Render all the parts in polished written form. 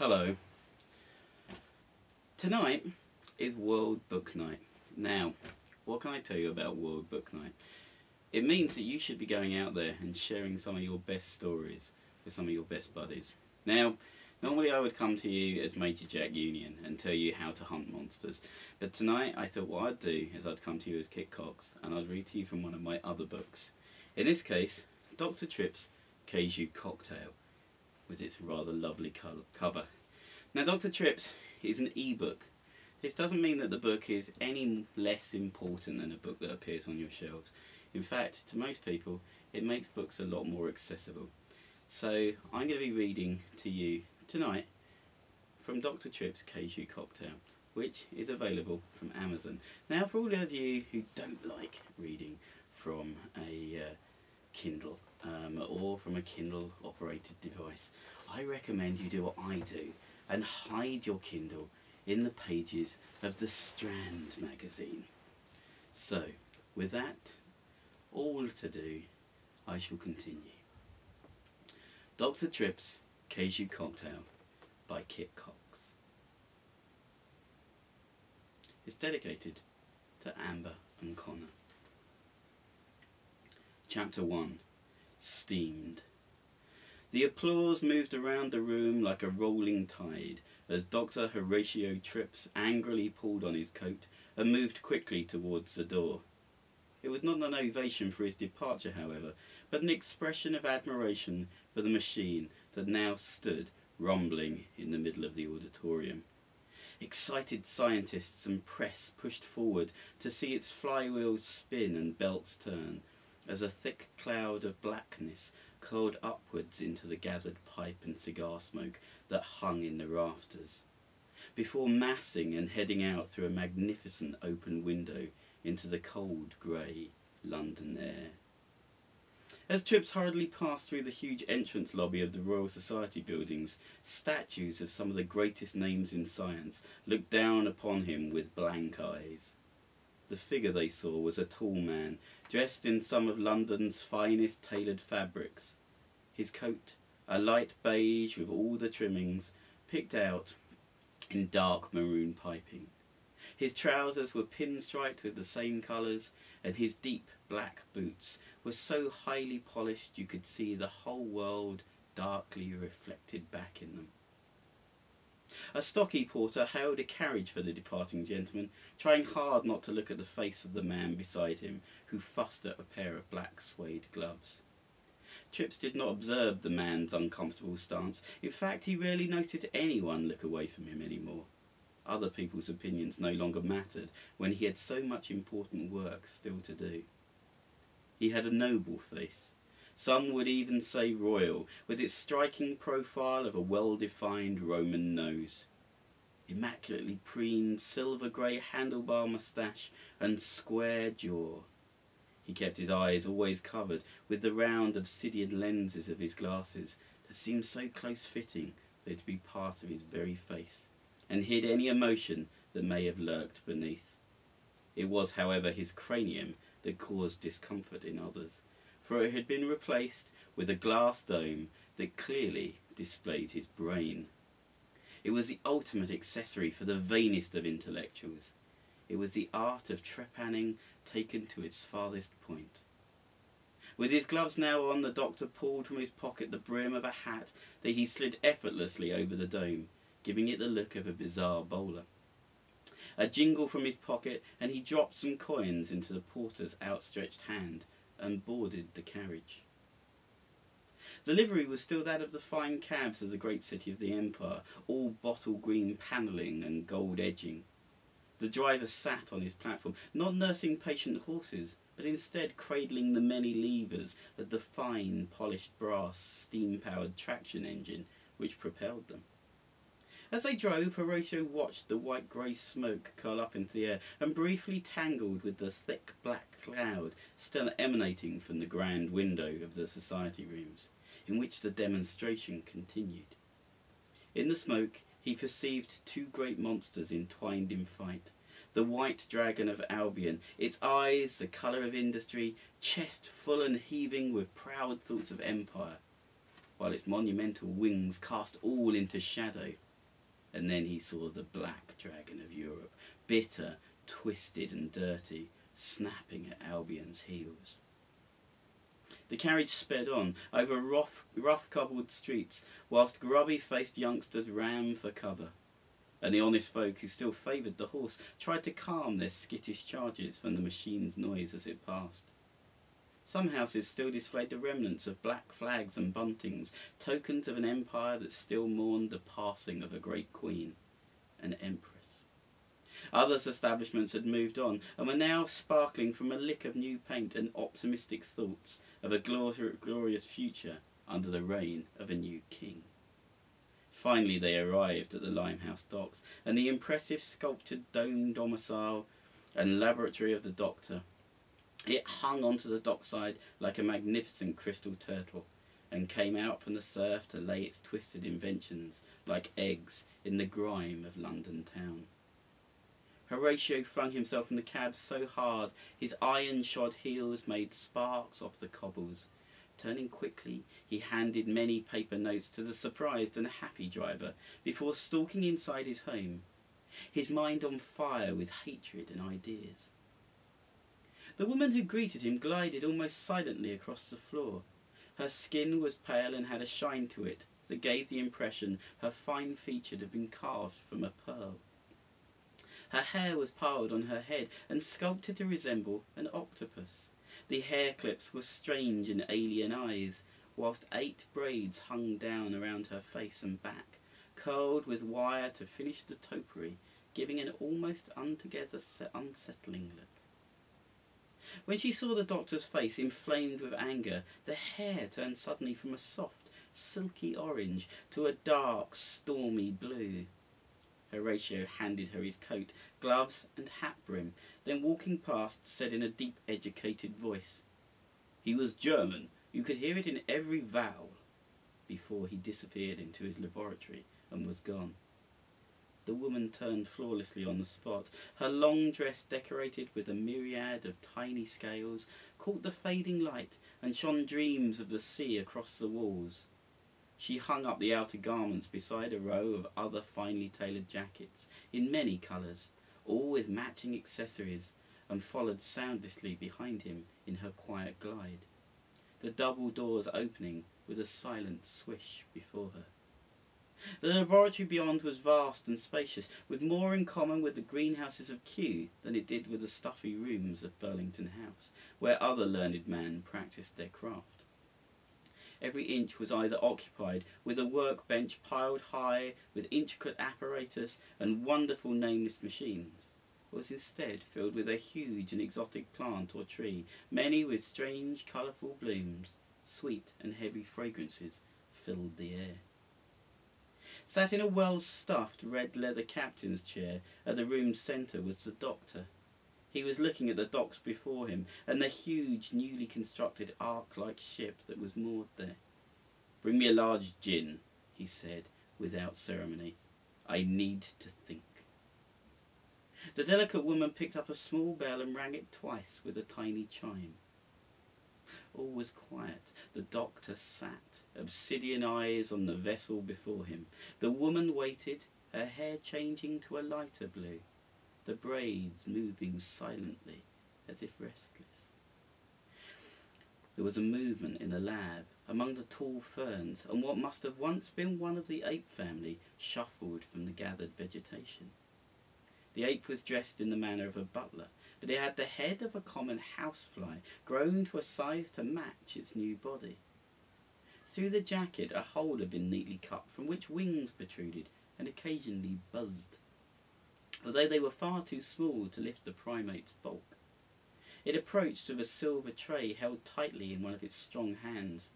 Hello. Tonight is World Book Night. Now, what can I tell you about World Book Night? It means that you should be going out there and sharing some of your best stories with some of your best buddies. Now, normally I would come to you as Major Jack Union and tell you how to hunt monsters, but tonight I thought what I'd do is I'd come to you as Kit Cox and I'd read to you from one of my other books. In this case, Dr Tripps Kaiju Cocktail, with its rather lovely cover. Now, Dr Tripps is an e-book. This doesn't mean that the book is any less important than a book that appears on your shelves. In fact, to most people, it makes books a lot more accessible. So, I'm going to be reading to you tonight from Dr Tripps Kaiju Cocktail, which is available from Amazon. Now, for all of you who don't like reading from a Kindle or from a Kindle operated device, I recommend you do what I do and hide your Kindle in the pages of the Strand magazine. So, with that all to do, I shall continue. Dr Tripps Kaiju Cocktail by Kit Cox. It's dedicated to Amber and Connor. Chapter 1. Steamed. The applause moved around the room like a rolling tide as Dr. Horatio Tripps angrily pulled on his coat and moved quickly towards the door. It was not an ovation for his departure, however, but an expression of admiration for the machine that now stood rumbling in the middle of the auditorium. Excited scientists and press pushed forward to see its flywheels spin and belts turn, as a thick cloud of blackness curled upwards into the gathered pipe and cigar smoke that hung in the rafters, before massing and heading out through a magnificent open window into the cold, grey London air. As Tripps hurriedly passed through the huge entrance lobby of the Royal Society buildings, statues of some of the greatest names in science looked down upon him with blank eyes. The figure they saw was a tall man, dressed in some of London's finest tailored fabrics. His coat, a light beige with all the trimmings, picked out in dark maroon piping. His trousers were pinstriped with the same colours, and his deep black boots were so highly polished you could see the whole world darkly reflected back in them. A stocky porter hailed a carriage for the departing gentleman, trying hard not to look at the face of the man beside him, who fussed at a pair of black suede gloves. Tripps did not observe the man's uncomfortable stance. In fact, he rarely noted anyone look away from him anymore. Other people's opinions no longer mattered when he had so much important work still to do. He had a noble face. Some would even say royal, with its striking profile of a well-defined Roman nose. Immaculately preened silver-grey handlebar moustache and square jaw. He kept his eyes always covered with the round obsidian lenses of his glasses that seemed so close-fitting they'd to be part of his very face, and hid any emotion that may have lurked beneath. It was, however, his cranium that caused discomfort in others, for it had been replaced with a glass dome that clearly displayed his brain. It was the ultimate accessory for the vainest of intellectuals. It was the art of trepanning taken to its farthest point. With his gloves now on, the doctor pulled from his pocket the brim of a hat that he slid effortlessly over the dome, giving it the look of a bizarre bowler. A jingle from his pocket, and he dropped some coins into the porter's outstretched hand and boarded the carriage. The livery was still that of the fine cabs of the great city of the Empire, all bottle green panelling and gold edging. The driver sat on his platform, not nursing patient horses, but instead cradling the many levers of the fine, polished brass, steam-powered traction engine which propelled them. As they drove, Horatio watched the white-grey smoke curl up into the air and briefly tangled with the thick black cloud still emanating from the grand window of the society rooms, in which the demonstration continued. In the smoke, he perceived two great monsters entwined in fight. The white dragon of Albion, its eyes the colour of industry, chest full and heaving with proud thoughts of empire, while its monumental wings cast all into shadow And then he saw the black dragon of Europe, bitter, twisted and dirty, snapping at Albion's heels. The carriage sped on, over rough cobbled streets, whilst grubby-faced youngsters ran for cover. And the honest folk who still favoured the horse tried to calm their skittish charges from the machine's noise as it passed. Some houses still displayed the remnants of black flags and buntings, tokens of an empire that still mourned the passing of a great queen, an empress. Others establishments had moved on and were now sparkling from a lick of new paint and optimistic thoughts of a glorious future under the reign of a new king. Finally they arrived at the Limehouse docks, and the impressive sculptured dome domicile and laboratory of the doctor. It hung onto the dockside like a magnificent crystal turtle, and came out from the surf to lay its twisted inventions like eggs in the grime of London town. Horatio flung himself from the cab so hard his iron-shod heels made sparks off the cobbles. Turning quickly, he handed many paper notes to the surprised and happy driver before stalking inside his home, his mind on fire with hatred and ideas. The woman who greeted him glided almost silently across the floor. Her skin was pale and had a shine to it that gave the impression her fine featured had been carved from a pearl. Her hair was piled on her head and sculpted to resemble an octopus. The hair clips were strange and alien eyes, whilst 8 braids hung down around her face and back, curled with wire to finish the topiary, giving an almost unsettling look. When she saw the doctor's face inflamed with anger, the hair turned suddenly from a soft, silky orange to a dark, stormy blue. Horatio handed her his coat, gloves and hat brim, then walking past said in a deep educated voice, "He was German, you could hear it in every vowel," before he disappeared into his laboratory and was gone. The woman turned flawlessly on the spot. Her long dress, decorated with a myriad of tiny scales, caught the fading light and shone dreams of the sea across the walls. She hung up the outer garments beside a row of other finely tailored jackets in many colours, all with matching accessories, and followed soundlessly behind him in her quiet glide, the double doors opening with a silent swish before her. The laboratory beyond was vast and spacious, with more in common with the greenhouses of Kew than it did with the stuffy rooms of Burlington House, where other learned men practised their craft. Every inch was either occupied with a workbench piled high with intricate apparatus and wonderful nameless machines, or was instead filled with a huge and exotic plant or tree, many with strange colourful blooms. Sweet and heavy fragrances filled the air. Sat in a well-stuffed red leather captain's chair at the room's centre was the doctor. He was looking at the docks before him and the huge, newly constructed ark-like ship that was moored there. "Bring me a large gin," he said, without ceremony. "I need to think." The delicate woman picked up a small bell and rang it twice with a tiny chime. All was quiet. The doctor sat, obsidian eyes on the vessel before him. The woman waited, her hair changing to a lighter blue, the braids moving silently as if restless. There was a movement in the lab among the tall ferns, and what must have once been one of the ape family shuffled from the gathered vegetation. The ape was dressed in the manner of a butler, but it had the head of a common housefly, grown to a size to match its new body. Through the jacket a hole had been neatly cut, from which wings protruded and occasionally buzzed, although they were far too small to lift the primate's bulk. It approached with a silver tray held tightly in one of its strong hands.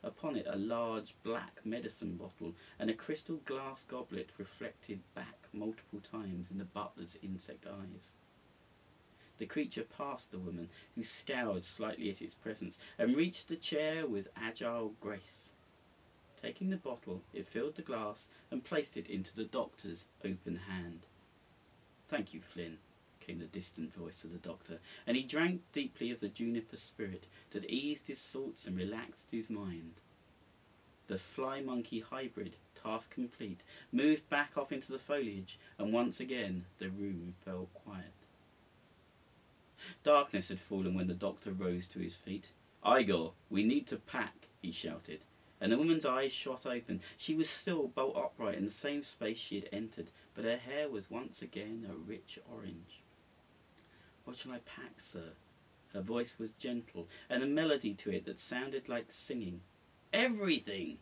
Upon it a large black medicine bottle and a crystal glass goblet reflected back multiple times in the butler's insect eyes. The creature passed the woman, who scowled slightly at its presence, and reached the chair with agile grace. Taking the bottle, it filled the glass and placed it into the doctor's open hand. "Thank you, Flynn," came the distant voice of the doctor, and he drank deeply of the juniper spirit that eased his thoughts and relaxed his mind. The fly-monkey hybrid task complete, moved back off into the foliage, and once again the room fell quiet. Darkness had fallen when the doctor rose to his feet. "Igor, we need to pack," he shouted, and the woman's eyes shot open. She was still bolt upright in the same space she had entered, but her hair was once again a rich orange. "What shall I pack, sir?" Her voice was gentle, and a melody to it that sounded like singing. "Everything!"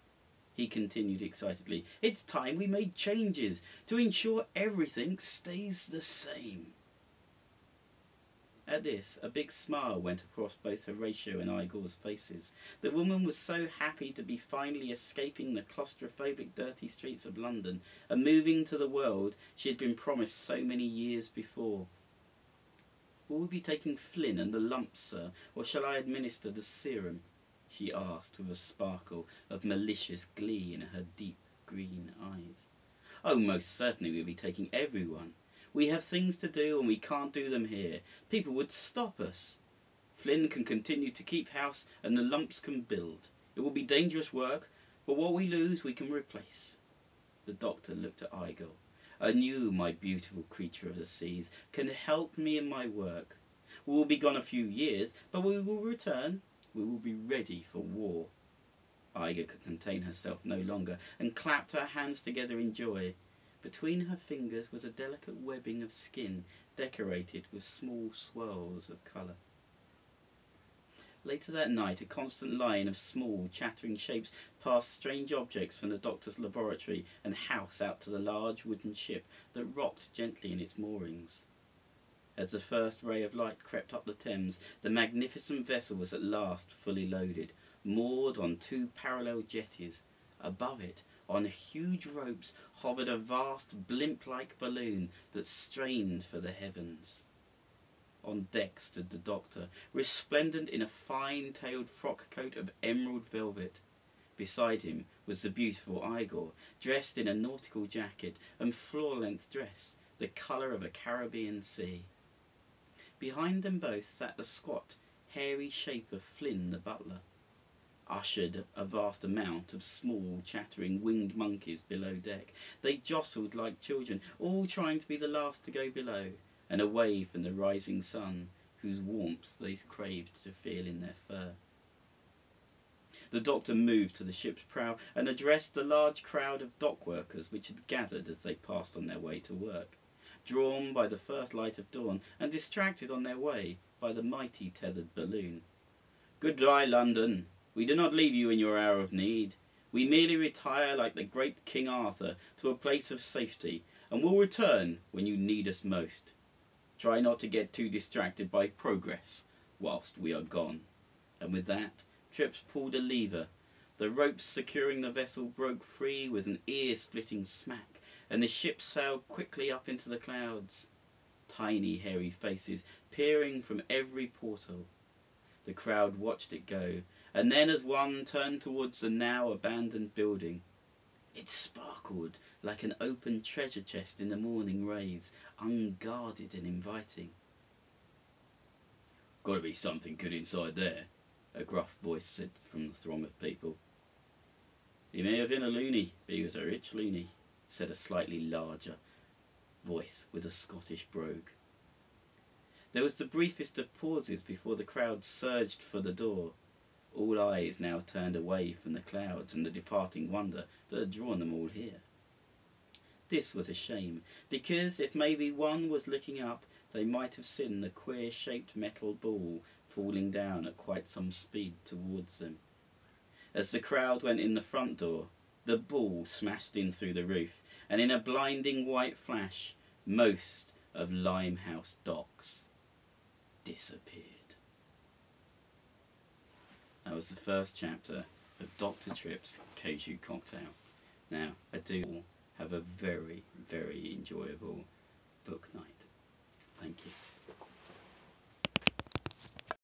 he continued excitedly. "It's time we made changes to ensure everything stays the same." At this, a big smile went across both Horatio and Igor's faces. The woman was so happy to be finally escaping the claustrophobic dirty streets of London and moving to the world she had been promised so many years before. "Will we be taking Flynn and the lumps, sir, or shall I administer the serum?" she asked with a sparkle of malicious glee in her deep green eyes. "Oh, most certainly we'll be taking everyone. We have things to do and we can't do them here. People would stop us. Flynn can continue to keep house and the lumps can build. It will be dangerous work, but what we lose we can replace." The doctor looked at Igor. "And you, my beautiful creature of the seas, can help me in my work. We will be gone a few years, but we will return. We will be ready for war." Igor could contain herself no longer and clapped her hands together in joy. Between her fingers was a delicate webbing of skin decorated with small swirls of colour. Later that night, a constant line of small, chattering shapes passed strange objects from the doctor's laboratory and house out to the large wooden ship that rocked gently in its moorings. As the first ray of light crept up the Thames, the magnificent vessel was at last fully loaded, moored on 2 parallel jetties. Above it, on huge ropes, hovered a vast blimp-like balloon that strained for the heavens. On deck stood the doctor, resplendent in a fine-tailed frock coat of emerald velvet. Beside him was the beautiful Igor, dressed in a nautical jacket and floor-length dress, the colour of a Caribbean sea. Behind them both sat the squat, hairy shape of Flynn the butler, ushered a vast amount of small, chattering winged monkeys below deck. They jostled like children, all trying to be the last to go below, and away from the rising sun, whose warmth they craved to feel in their fur. The doctor moved to the ship's prow and addressed the large crowd of dock workers which had gathered as they passed on their way to work, drawn by the first light of dawn and distracted on their way by the mighty tethered balloon. "Good-bye, London. We do not leave you in your hour of need. We merely retire like the great King Arthur to a place of safety, and will return when you need us most. Try not to get too distracted by progress whilst we are gone." And with that, Tripps pulled a lever. The ropes securing the vessel broke free with an ear-splitting smack, and the ship sailed quickly up into the clouds. Tiny hairy faces peering from every porthole. The crowd watched it go, and then as one turned towards the now abandoned building. It sparkled like an open treasure chest in the morning rays, unguarded and inviting. "Gotta be something good inside there," a gruff voice said from the throng of people. "He may have been a loony, but he was a rich loony," said a slightly larger voice with a Scottish brogue. There was the briefest of pauses before the crowd surged for the door. All eyes now turned away from the clouds and the departing wonder that had drawn them all here. This was a shame, because if maybe one was looking up, they might have seen the queer-shaped metal ball falling down at quite some speed towards them. As the crowd went in the front door, the ball smashed in through the roof, and in a blinding white flash, most of Limehouse Docks disappeared. That was the first chapter of Dr. Tripps Kaiju Cocktail. Now, I do have a very, very enjoyable book night. Thank you.